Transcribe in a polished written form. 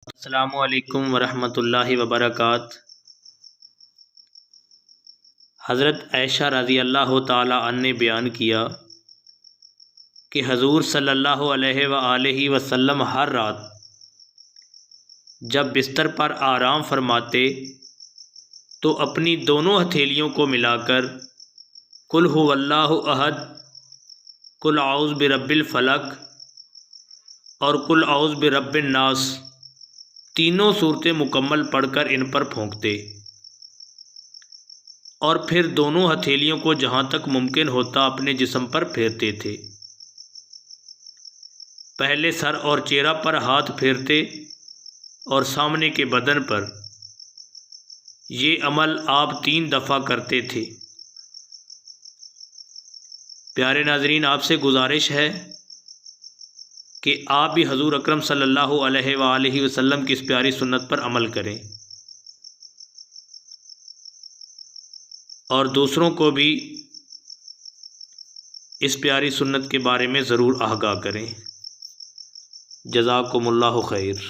السلام علیکم ورحمۃ اللہ وبرکاتہ۔ حضرت عائشہ رضی اللہ تعالی عنہ نے بیان کیا کہ حضور صلی اللہ علیہ وآلہ وسلم ہر رات جب بستر پر آرام فرماتے تو اپنی دونوں ہتھیلیوں کو ملا کر قل هو اللہ احد، قل اعوذ برب الفلق اور قل اعوذ برب الناس تینوں صورتیں مکمل پڑھ کر ان پر پھونکتے اور پھر دونوں ہتھیلیوں کو جہاں تک ممکن ہوتا اپنے جسم پر پھیرتے تھے۔ پہلے سر اور چہرہ پر ہاتھ پھیرتے اور سامنے کے بدن پر۔ یہ عمل آپ 3 دفعہ کرتے تھے۔ پیارے ناظرین، آپ سے گزارش ہے کہ آپ بھی حضور اکرم صلی اللہ علیہ وآلہ وسلم کی اس پیاری سنت پر عمل کریں اور دوسروں کو بھی اس پیاری سنت کے بارے میں ضرور آگاہ کریں۔ جزاکم اللہ خیر۔